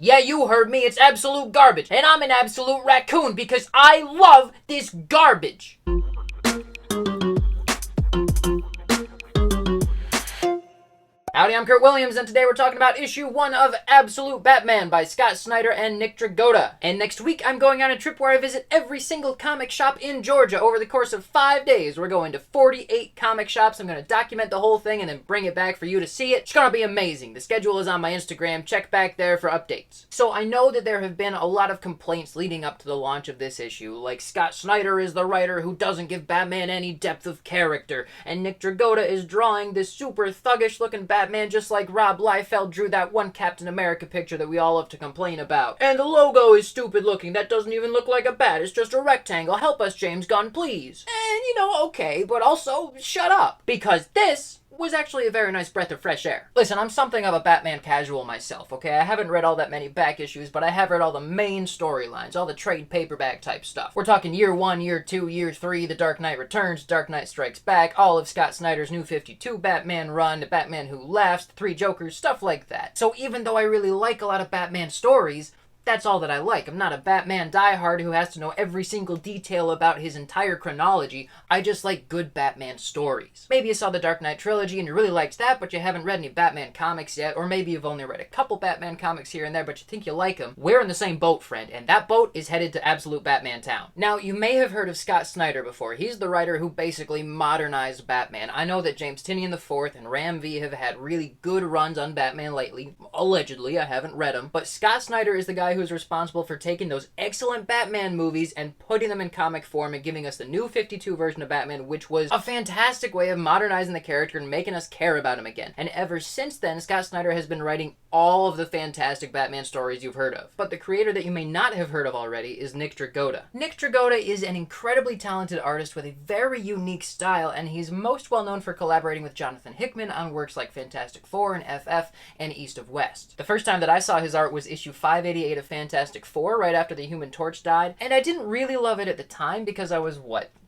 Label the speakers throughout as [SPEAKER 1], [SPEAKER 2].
[SPEAKER 1] Yeah, you heard me, it's absolute garbage, and I'm an absolute raccoon because I love this garbage! Howdy, I'm Kurt Williams, and today we're talking about issue 1 of Absolute Batman by Scott Snyder and Nick Dragotta. And next week, I'm going on a trip where I visit every single comic shop in Georgia over the course of 5 days. We're going to 48 comic shops. I'm going to document the whole thing and then bring it back for you to see it. It's going to be amazing. The schedule is on my Instagram. Check back there for updates. So I know that there have been a lot of complaints leading up to the launch of this issue, like Scott Snyder is the writer who doesn't give Batman any depth of character, and Nick Dragotta is drawing this super thuggish-looking Batman just like Rob Liefeld drew that one Captain America picture that we all love to complain about. And the logo is stupid looking. That doesn't even look like a bat. It's just a rectangle. Help us, James Gunn, please. And, okay, but also, shut up. Because this was actually a very nice breath of fresh air. Listen, I'm something of a Batman casual myself, okay? I haven't read all that many back issues, but I have read all the main storylines, all the trade paperback type stuff. We're talking year 1, year 2, year 3, The Dark Knight Returns, Dark Knight Strikes Back, all of Scott Snyder's New 52 Batman run, The Batman Who Laughs, The Three Jokers, stuff like that. So even though I really like a lot of Batman stories, that's all that I like. I'm not a Batman diehard who has to know every single detail about his entire chronology. I just like good Batman stories. Maybe you saw the Dark Knight trilogy and you really liked that, but you haven't read any Batman comics yet, or maybe you've only read a couple Batman comics here and there, but you think you like them. We're in the same boat, friend, and that boat is headed to Absolute Batman Town. Now, you may have heard of Scott Snyder before. He's the writer who basically modernized Batman. I know that James Tynion IV and Ram V have had really good runs on Batman lately. Allegedly, I haven't read them, but Scott Snyder is the guy who's responsible for taking those excellent Batman movies and putting them in comic form and giving us the New 52 version of Batman, which was a fantastic way of modernizing the character and making us care about him again. And ever since then, Scott Snyder has been writing all of the fantastic Batman stories you've heard of. But the creator that you may not have heard of already is Nick Dragotta. Nick Dragotta is an incredibly talented artist with a very unique style, and he's most well known for collaborating with Jonathan Hickman on works like Fantastic Four and FF and East of West. The first time that I saw his art was issue 588 of Fantastic Four, right after the Human Torch died, and I didn't really love it at the time because I was,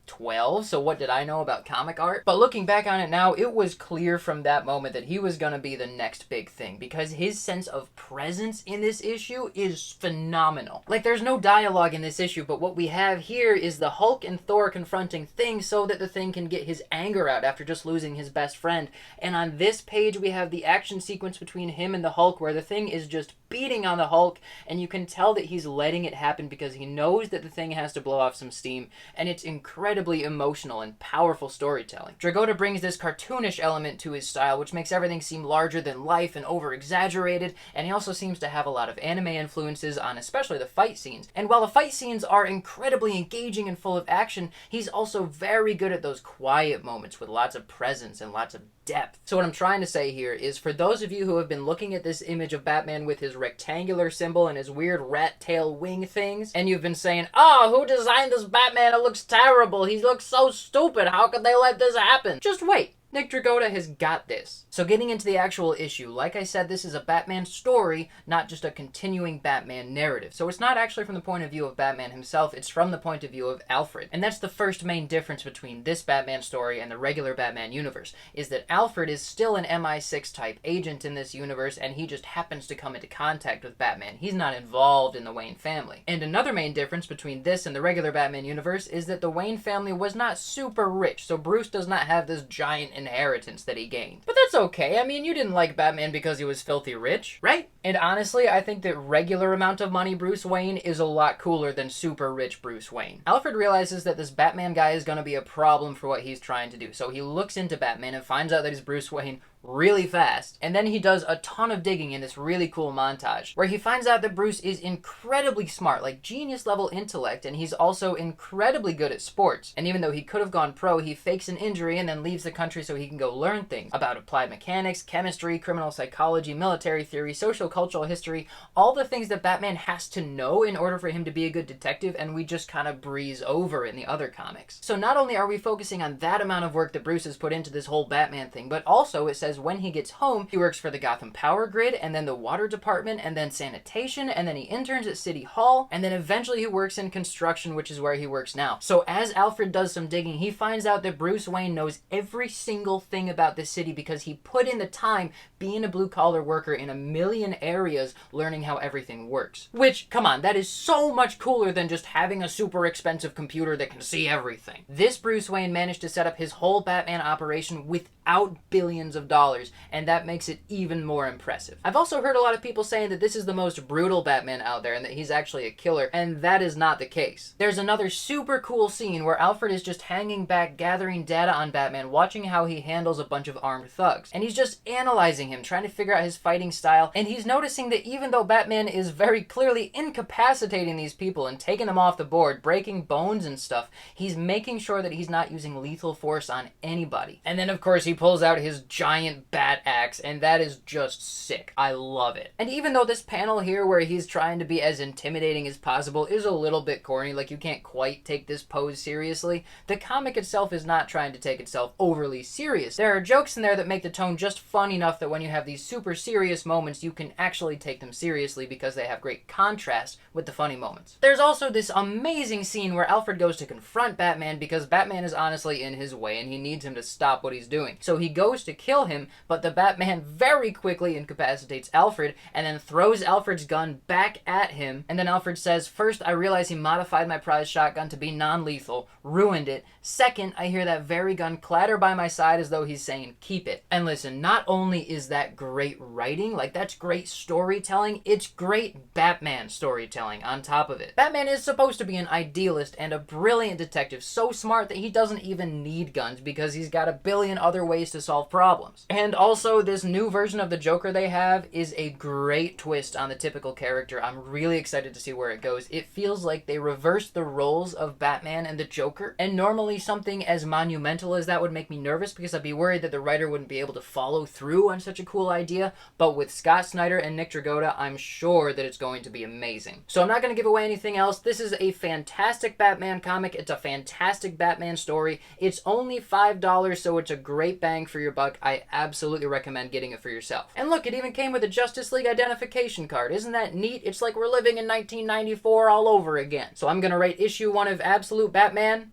[SPEAKER 1] 12, so what did I know about comic art? But looking back on it now, it was clear from that moment that he was gonna be the next big thing, because his sense of presence in this issue is phenomenal. Like, there's no dialogue in this issue, but what we have here is the Hulk and Thor confronting Thing so that the Thing can get his anger out after just losing his best friend. And on this page, we have the action sequence between him and the Hulk, where the Thing is just beating on the Hulk, and you can tell that he's letting it happen because he knows that the Thing has to blow off some steam, and it's incredibly emotional and powerful storytelling. Dragotta brings this cartoonish element to his style, which makes everything seem larger than life and over-exaggerated, and he also seems to have a lot of anime influences on especially the fight scenes. And while the fight scenes are incredibly engaging and full of action, he's also very good at those quiet moments with lots of presence and lots of depth. So what I'm trying to say here is, for those of you who have been looking at this image of Batman with his rectangular symbol and his weird rat tail wing things, and you've been saying, "Oh, who designed this Batman? It looks terrible. He looks so stupid. How could they let this happen?" Just wait. Nick Dragotta has got this. So getting into the actual issue, like I said, this is a Batman story, not just a continuing Batman narrative. So it's not actually from the point of view of Batman himself, it's from the point of view of Alfred. And that's the first main difference between this Batman story and the regular Batman universe, is that Alfred is still an MI6 type agent in this universe, and he just happens to come into contact with Batman. He's not involved in the Wayne family. And another main difference between this and the regular Batman universe is that the Wayne family was not super rich, so Bruce does not have this giant inheritance that he gained. But that's okay. I mean, you didn't like Batman because he was filthy rich, right? And honestly, I think that regular amount of money Bruce Wayne is a lot cooler than super rich Bruce Wayne. Alfred realizes that this Batman guy is going to be a problem for what he's trying to do, so he looks into Batman and finds out that he's Bruce Wayne really fast, and then he does a ton of digging in this really cool montage where he finds out that Bruce is incredibly smart, like genius level intellect, and he's also incredibly good at sports. And even though he could have gone pro, he fakes an injury and then leaves the country so he can go learn things about applied mechanics, chemistry, criminal psychology, military theory, social cultural history, all the things that Batman has to know in order for him to be a good detective, and we just kind of breeze over in the other comics. So not only are we focusing on that amount of work that Bruce has put into this whole Batman thing, but also it says says when he gets home, he works for the Gotham Power Grid, and then the water department, and then sanitation, and then he interns at City Hall, and then eventually he works in construction, which is where he works now. So as Alfred does some digging, he finds out that Bruce Wayne knows every single thing about the city because he put in the time being a blue-collar worker in a million areas learning how everything works. Which, come on, that is so much cooler than just having a super expensive computer that can see everything. This Bruce Wayne managed to set up his whole Batman operation without billions of dollars, and that makes it even more impressive. I've also heard a lot of people saying that this is the most brutal Batman out there and that he's actually a killer, and that is not the case. There's another super cool scene where Alfred is just hanging back gathering data on Batman, watching how he handles a bunch of armed thugs, and he's just analyzing him, trying to figure out his fighting style, and he's noticing that even though Batman is very clearly incapacitating these people and taking them off the board, breaking bones and stuff, he's making sure that he's not using lethal force on anybody. And then of course he pulls out his giant bat axe, and that is just sick. I love it. And even though this panel here where he's trying to be as intimidating as possible is a little bit corny, like you can't quite take this pose seriously, the comic itself is not trying to take itself overly serious. There are jokes in there that make the tone just fun enough that when you have these super serious moments, you can actually take them seriously because they have great contrast with the funny moments. There's also this amazing scene where Alfred goes to confront Batman because Batman is honestly in his way and he needs him to stop what he's doing. So he goes to kill him, but the Batman very quickly incapacitates Alfred and then throws Alfred's gun back at him. And then Alfred says, "First, I realize he modified my prize shotgun to be non-lethal, ruined it. Second, I hear that very gun clatter by my side as though he's saying, keep it." And listen, not only is that great writing, like that's great storytelling, it's great Batman storytelling on top of it. Batman is supposed to be an idealist and a brilliant detective, so smart that he doesn't even need guns because he's got a billion other ways to solve problems. And also, this new version of the Joker they have is a great twist on the typical character. I'm really excited to see where it goes. It feels like they reversed the roles of Batman and the Joker, and normally something as monumental as that would make me nervous because I'd be worried that the writer wouldn't be able to follow through on such a cool idea, but with Scott Snyder and Nick Dragotta, I'm sure that it's going to be amazing. So I'm not going to give away anything else. This is a fantastic Batman comic. It's a fantastic Batman story. It's only $5, so it's a great bang for your buck. I absolutely recommend getting it for yourself. And look, it even came with a Justice League identification card. Isn't that neat? It's like we're living in 1994 all over again. So I'm going to rate issue 1 of Absolute Batman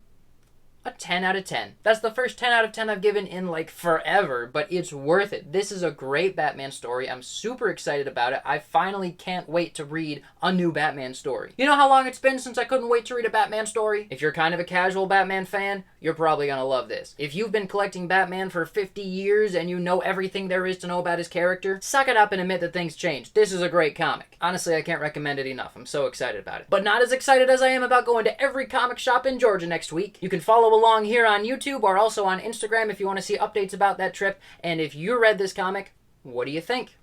[SPEAKER 1] a 10 out of 10. That's the first 10 out of 10 I've given in like forever, but it's worth it. This is a great Batman story. I'm super excited about it. I finally can't wait to read a new Batman story. You know how long it's been since I couldn't wait to read a Batman story? If you're kind of a casual Batman fan, you're probably gonna love this. If you've been collecting Batman for 50 years and you know everything there is to know about his character, suck it up and admit that things changed. This is a great comic. Honestly, I can't recommend it enough. I'm so excited about it. But not as excited as I am about going to every comic shop in Georgia next week. You can follow along here on YouTube or also on Instagram if you want to see updates about that trip. And if you read this comic, what do you think?